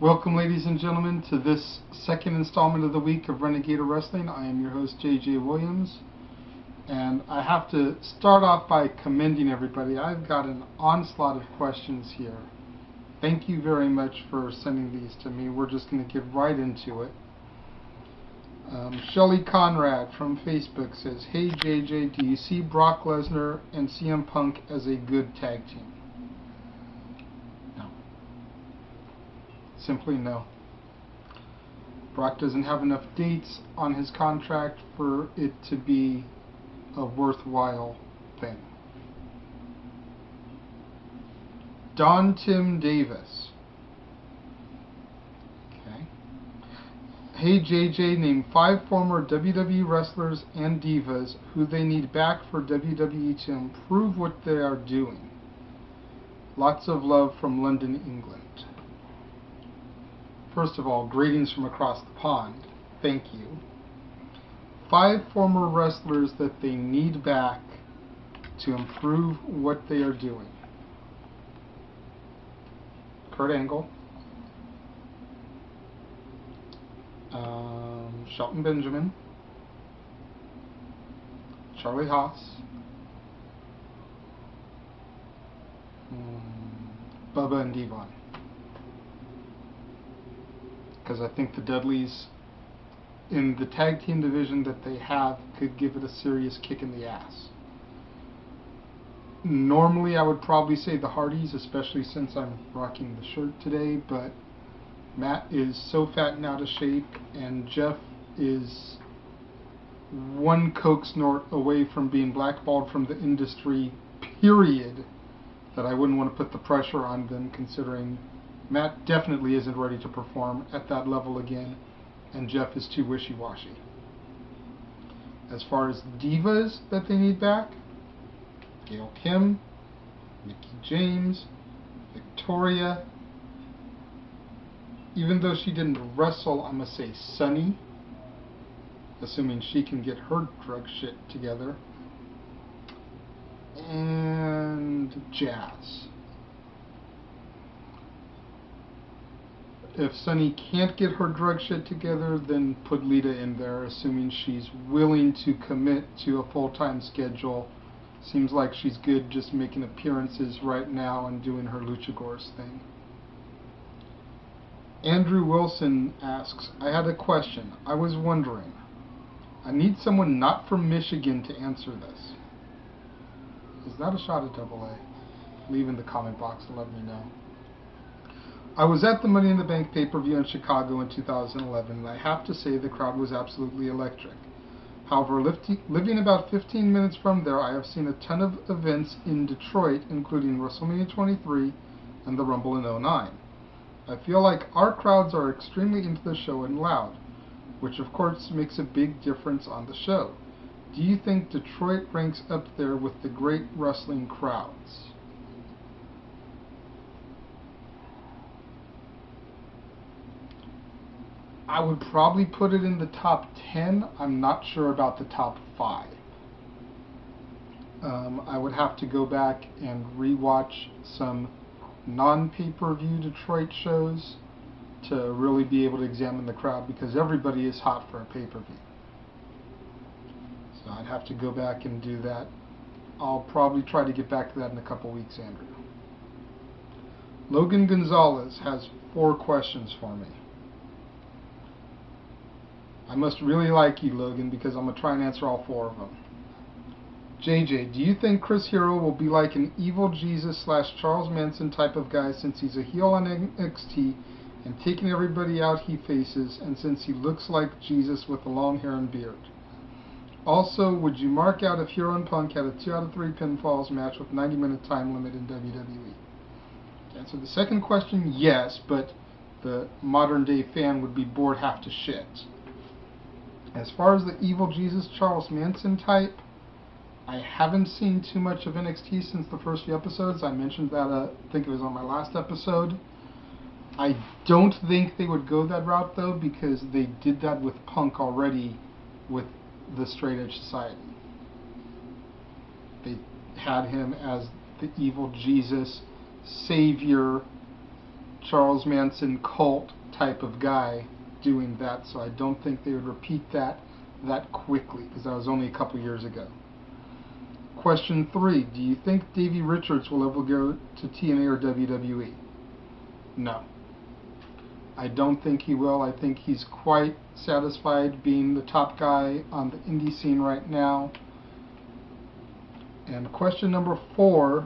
Welcome, ladies and gentlemen, to this second installment of the week of Renegade Wrestling. I am your host, JJ Williams, and I have to start off by commending everybody. I've got an onslaught of questions here. Thank you very much for sending these to me. We're just going to get right into it. Shelly Conrad from Facebook says, "Hey JJ, do you see Brock Lesnar and CM Punk as a good tag team?" No. Simply no. Brock doesn't have enough dates on his contract for it to be a worthwhile thing. Don Tim Davis. Okay. Hey JJ, name 5 former WWE wrestlers and divas who they need back for WWE to improve what they are doing. Lots of love from London, England. First of all, greetings from across the pond. Thank you. 5 former wrestlers that they need back to improve what they are doing. Kurt Angle, Shelton Benjamin, Charlie Haas, Bubba and Devon. Because I think the Dudleys in the tag team division that they have could give it a serious kick in the ass. Normally I would probably say the Hardys, especially since I'm rocking the shirt today, but Matt is so fat and out of shape, and Jeff is one coke snort away from being blackballed from the industry, period, that I wouldn't want to put the pressure on them, considering Matt definitely isn't ready to perform at that level again, and Jeff is too wishy-washy. As far as divas that they need back, Gail Kim, Mickie James, Victoria. Even though she didn't wrestle, I'm going to say Sunny, assuming she can get her drug shit together, and Jazz. If Sunny can't get her drug shit together, then put Lita in there, assuming she's willing to commit to a full-time schedule. Seems like she's good just making appearances right now and doing her Luchagors thing. Andrew Wilson asks, I had a question. I was wondering. I need someone not from Michigan to answer this. Is that a shot at AA? Leave in the comment box and let me know. I was at the Money in the Bank pay-per-view in Chicago in 2011, and I have to say the crowd was absolutely electric. However, living about 15 minutes from there, I have seen a ton of events in Detroit, including WrestleMania 23 and the Rumble in '09. I feel like our crowds are extremely into the show and loud, which of course makes a big difference on the show. Do you think Detroit ranks up there with the great wrestling crowds? I would probably put it in the top 10. I'm not sure about the top 5. I would have to go back and rewatch some non-pay-per-view Detroit shows to really be able to examine the crowd, because everybody is hot for a pay-per-view. So I'd have to go back and do that. I'll probably try to get back to that in a couple weeks, Andrew. Logan Gonzalez has 4 questions for me. I must really like you, Logan, because I'm going to try and answer all 4 of them. JJ, do you think Chris Hero will be like an evil Jesus / Charles Manson type of guy, since he's a heel on NXT and taking everybody out he faces, and since he looks like Jesus with the long hair and beard? Also, would you mark out if Hero and Punk had a 2 out of 3 pinfalls match with 90-minute time limit in WWE? To answer the second question, yes, but the modern day fan would be bored half to shit. As far as the evil Jesus Charles Manson type, I haven't seen too much of NXT since the first few episodes. I mentioned that, I think it was on my last episode. I don't think they would go that route, though, because they did that with Punk already with the Straight Edge Society. They had him as the evil Jesus, savior, Charles Manson cult type of guy doing that, so I don't think they would repeat that quickly, because that was only a couple years ago. Question 3, do you think Davey Richards will ever go to TNA or WWE? No. I don't think he will. I think he's quite satisfied being the top guy on the indie scene right now. And question number 4,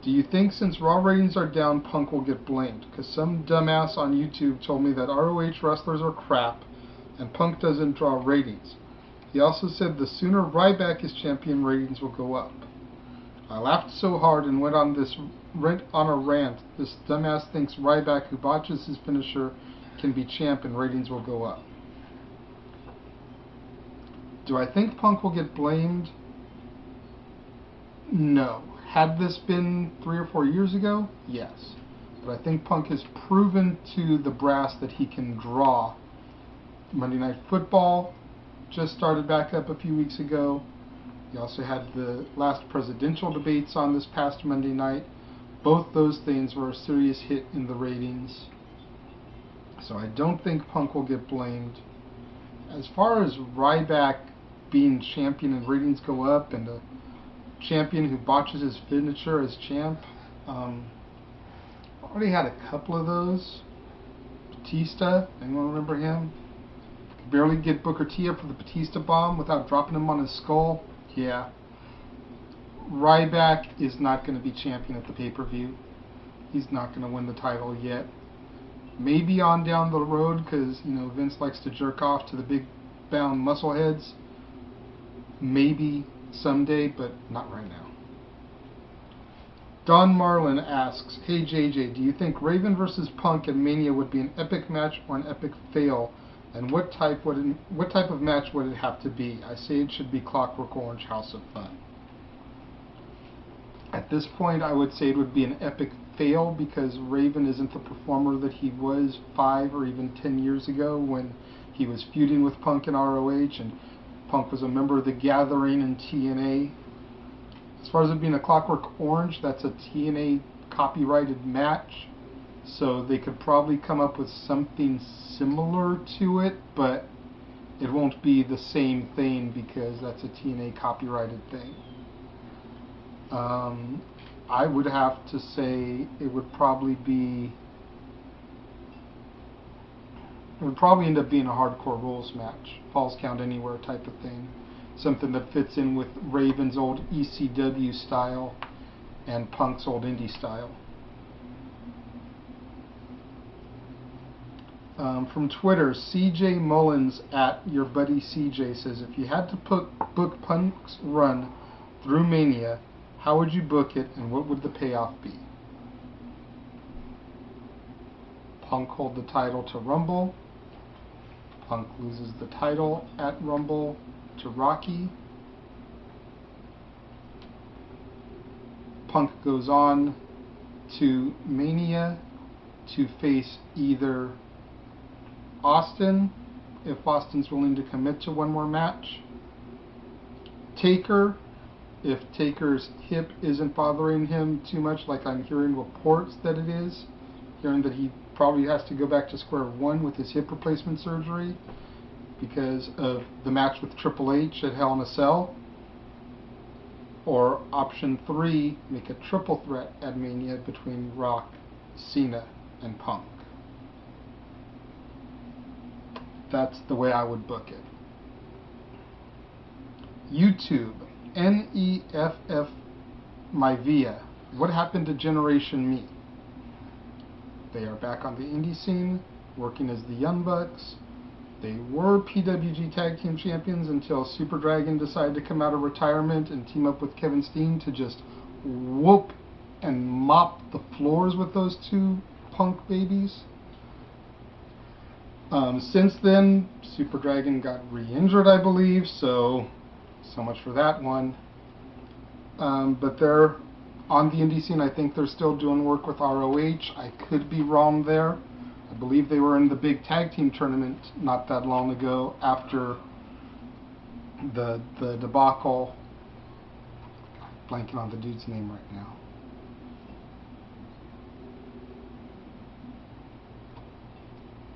do you think since Raw ratings are down, Punk will get blamed? Because some dumbass on YouTube told me that ROH wrestlers are crap and Punk doesn't draw ratings. He also said the sooner Ryback is champion, ratings will go up. I laughed so hard and went on a rant. This dumbass thinks Ryback, who botches his finisher, can be champ and ratings will go up. Do I think Punk will get blamed? No. Had this been 3 or 4 years ago? Yes. But I think Punk has proven to the brass that he can draw. Monday Night Football just started back up a few weeks ago. You also had the last presidential debates on this past Monday night. Both those things were a serious hit in the ratings. So I don't think Punk will get blamed. As far as Ryback being champion and ratings go up, and a champion who botches his finisher as champ, already had a couple of those. Batista, anyone remember him? Could barely get Booker T up for the Batista bomb without dropping him on his skull. Yeah. Ryback is not going to be champion at the pay-per-view. He's not going to win the title yet. Maybe on down the road, because, you know, Vince likes to jerk off to the big bound muscleheads. Maybe someday, but not right now. Don Marlin asks, hey JJ, do you think Raven versus Punk at Mania would be an epic match or an epic fail? And what type of match would it have to be? I say it should be Clockwork Orange House of Fun. At this point, I would say it would be an epic fail, because Raven isn't the performer that he was 5 or even 10 years ago when he was feuding with Punk in ROH, and Punk was a member of the Gathering in TNA. As far as it being a Clockwork Orange, that's a TNA copyrighted match, so they could probably come up with something similar to it, but it won't be the same thing because that's a TNA copyrighted thing. I would have to say it would probably end up being a hardcore rules match, Falls Count Anywhere type of thing. Something that fits in with Raven's old ECW style and Punk's old indie style. From Twitter, CJ Mullins at your buddy CJ says, if you had to book Punk's run through Mania, how would you book it and what would the payoff be? Punk hold the title to Rumble. Punk loses the title at Rumble to Rocky. Punk goes on to Mania to face either Austin, if Austin's willing to commit to one more match, Taker, if Taker's hip isn't bothering him too much, like I'm hearing reports that it is, hearing that he probably has to go back to square one with his hip replacement surgery because of the match with Triple H at Hell in a Cell. Or option 3, make a triple threat at Mania between Rock, Cena, and Punk. That's the way I would book it. YouTube, NEFF Myvia. What happened to Generation Me? They are back on the indie scene, working as the Young Bucks. They were PWG Tag Team Champions until Super Dragon decided to come out of retirement and team up with Kevin Steen to just whoop and mop the floors with those two Punk babies. Since then, Super Dragon got re-injured, I believe, so much for that one. But they're on the indie scene. I think they're still doing work with ROH. I could be wrong there. I believe they were in the big tag team tournament not that long ago after the debacle. Blanking on the dude's name right now.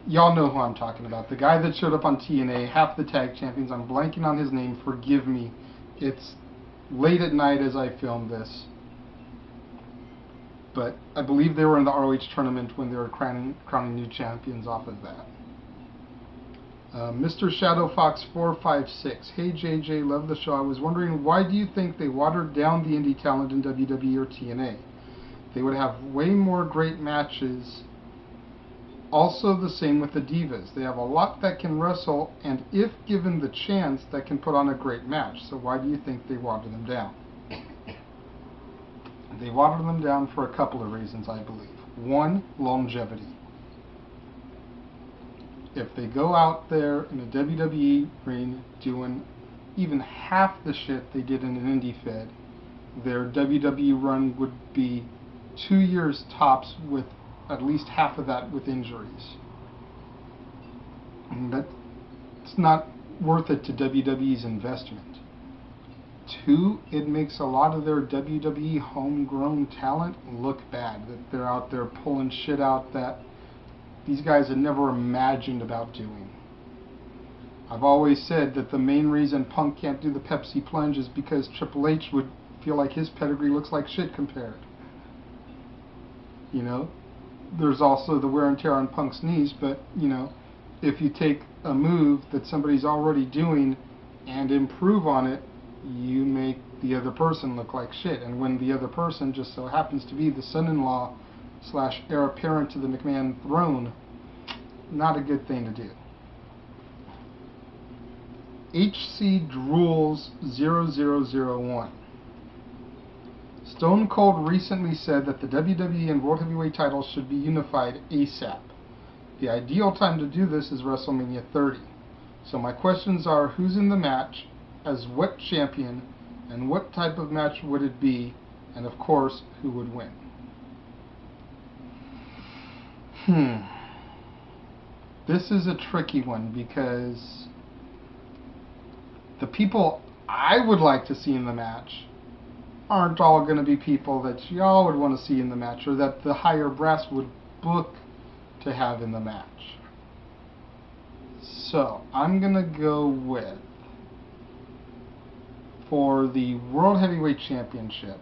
y'all know who I'm talking about. The guy that showed up on TNA, half the tag champions. I'm blanking on his name. Forgive me. It's late at night as I film this. But I believe they were in the ROH tournament when they were crowning new champions off of that. Mr. Shadow Fox 456. Hey JJ, love the show. I was wondering, why do you think they watered down the indie talent in WWE or TNA? They would have way more great matches. Also the same with the Divas. They have a lot that can wrestle, and if given the chance, that can put on a great match. So why do you think they watered them down? They watered them down for a couple of reasons, I believe. One, longevity. If they go out there in a WWE ring doing even half the shit they did in an indie fed, their WWE run would be 2 years tops, with at least half of that with injuries. And that's not worth it to WWE's investment. Two, it makes a lot of their WWE homegrown talent look bad, that they're out there pulling shit out that these guys had never imagined about doing. I've always said that the main reason Punk can't do the Pepsi plunge is because Triple H would feel like his pedigree looks like shit compared. You know, there's also the wear and tear on Punk's knees, but, you know, if you take a move that somebody's already doing and improve on it, you make the other person look like shit. And when the other person just so happens to be the son-in-law / heir apparent to the McMahon throne, not a good thing to do. HC Drools 0001. Stone Cold recently said that the WWE and World Heavyweight titles should be unified ASAP. The ideal time to do this is WrestleMania 30. So my questions are, who's in the match, as what champion, and what type of match would it be, and of course, who would win? This is a tricky one, because the people I would like to see in the match aren't all going to be people that y'all would want to see in the match, or that the higher brass would book to have in the match. So I'm going to go with, for the World Heavyweight Championship,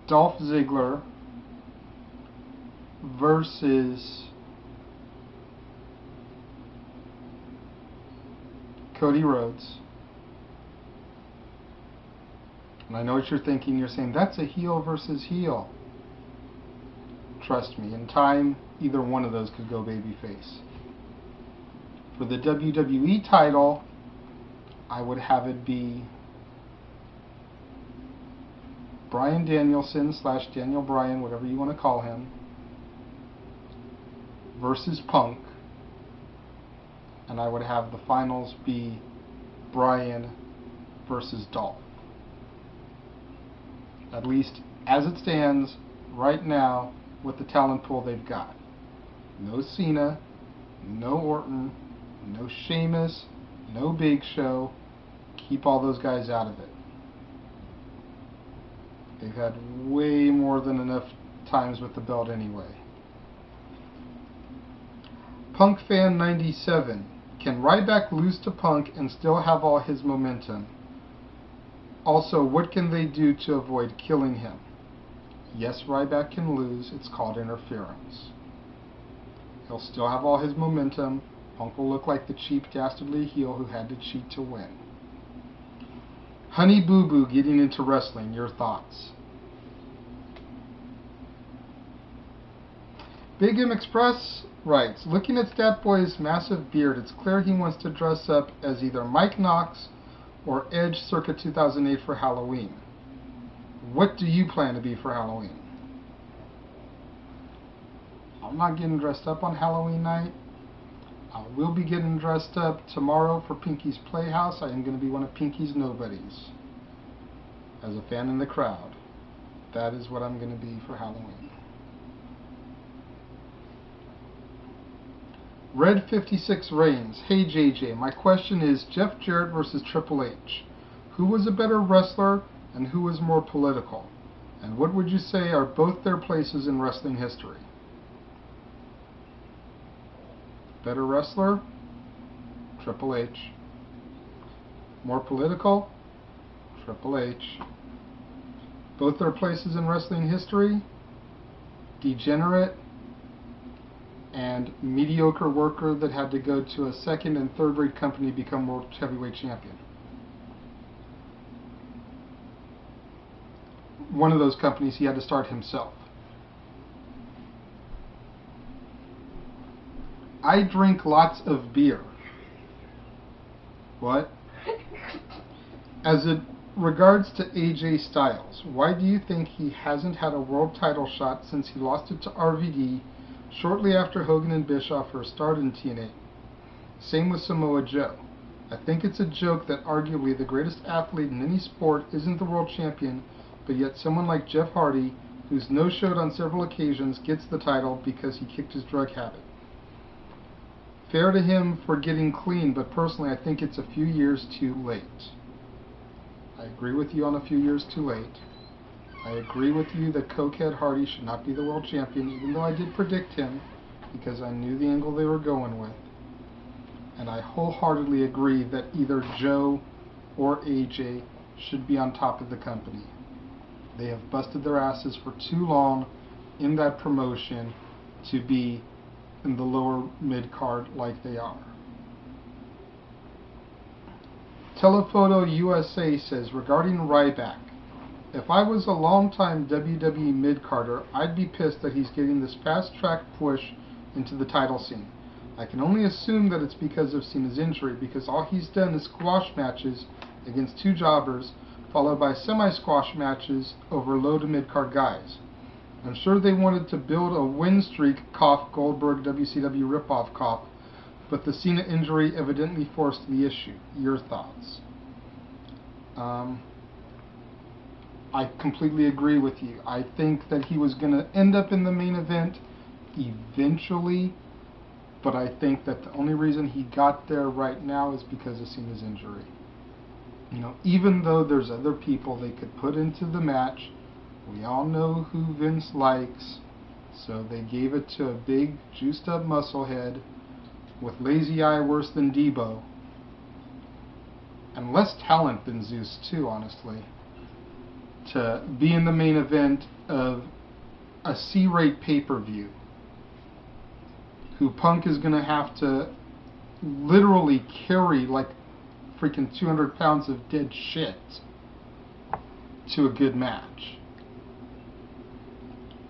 Dolph Ziggler versus Cody Rhodes. And I know what you're thinking. You're saying, that's a heel versus heel. Trust me, in time, either one of those could go babyface. For the WWE title, I would have it be Bryan Danielson / Daniel Bryan, whatever you want to call him, versus Punk. And I would have the finals be Bryan versus Dolph. At least as it stands right now with the talent pool they've got. No Cena, no Orton, no Sheamus, no Big Show. Keep all those guys out of it. They've had way more than enough times with the belt anyway. Punk Fan 97. Can Ryback lose to Punk and still have all his momentum? Also, what can they do to avoid killing him? Yes, Ryback can lose. It's called interference. He'll still have all his momentum. Punk will look like the cheap, dastardly heel who had to cheat to win. Honey Boo Boo getting into wrestling. Your thoughts? Big M Express writes, looking at Stat Boy's massive beard, it's clear he wants to dress up as either Mike Knox or Edge circa 2008 for Halloween. What do you plan to be for Halloween? I'm not getting dressed up on Halloween night. I will be getting dressed up tomorrow for Pinky's Playhouse. I am going to be one of Pinky's nobodies as a fan in the crowd. That is what I'm going to be for Halloween. Red 56 Reigns. Hey JJ, my question is Jeff Jarrett versus Triple H. Who was a better wrestler and who was more political? And what would you say are both their places in wrestling history? Better wrestler? Triple H. More political? Triple H. Both their places in wrestling history? Degenerate and mediocre worker that had to go to a second and third rate company to become world heavyweight champion. One of those companies he had to start himself. I drink lots of beer. What? As it regards to AJ Styles, why do you think he hasn't had a world title shot since he lost it to RVD shortly after Hogan and Bischoff first started in TNA? Same with Samoa Joe. I think it's a joke that arguably the greatest athlete in any sport isn't the world champion, but yet someone like Jeff Hardy, who's no-showed on several occasions, gets the title because he kicked his drug habit. Fair to him for getting clean, but personally I think it's a few years too late. I agree with you on a few years too late. I agree with you that Cokehead Hardy should not be the world champion, even though I did predict him, because I knew the angle they were going with. And I wholeheartedly agree that either Joe or AJ should be on top of the company. They have busted their asses for too long in that promotion to be in the lower mid-card like they are. Telephoto USA says, regarding Ryback, if I was a long-time WWE mid-carder, I'd be pissed that he's getting this fast-track push into the title scene. I can only assume that it's because of Cena's injury, because all he's done is squash matches against two jobbers, followed by semi-squash matches over low to mid-card guys. I'm sure they wanted to build a win streak, cough, Goldberg WCW ripoff, cough, but the Cena injury evidently forced the issue. Your thoughts? I completely agree with you. I think that he was going to end up in the main event eventually, but I think that the only reason he got there right now is because of Cena's injury. You know, even though there's other people they could put into the match, we all know who Vince likes, so they gave it to a big, juiced up musclehead with lazy eye worse than Debo, and less talent than Zeus too, honestly, to be in the main event of a C-rate pay-per-view, who Punk is going to have to literally carry like freaking 200 pounds of dead shit to a good match.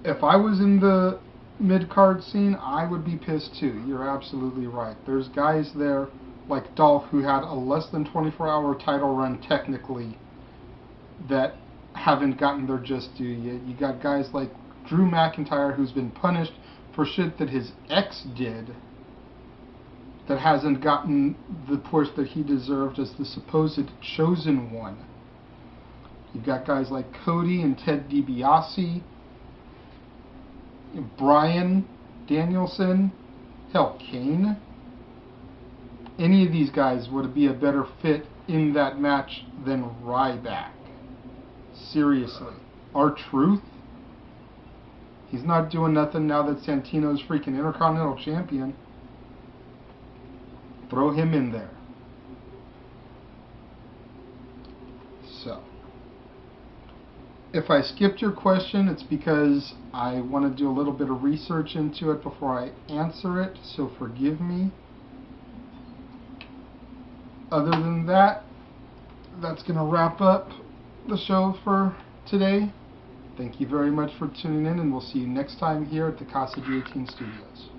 If I was in the mid-card scene, I would be pissed too. You're absolutely right. There's guys there like Dolph who had a less than 24-hour title run technically that haven't gotten their just due yet. You got guys like Drew McIntyre who's been punished for shit that his ex did that hasn't gotten the push that he deserved as the supposed chosen one. You've got guys like Cody and Ted DiBiase, Bryan Danielson, hell, Kane. Any of these guys would be a better fit in that match than Ryback. Seriously. R-Truth? He's not doing nothing now that Santino's freaking Intercontinental Champion. Throw him in there. So, if I skipped your question, it's because I want to do a little bit of research into it before I answer it, so forgive me. Other than that, that's going to wrap up the show for today. Thank you very much for tuning in, and we'll see you next time here at the Casa Guillotine Studios.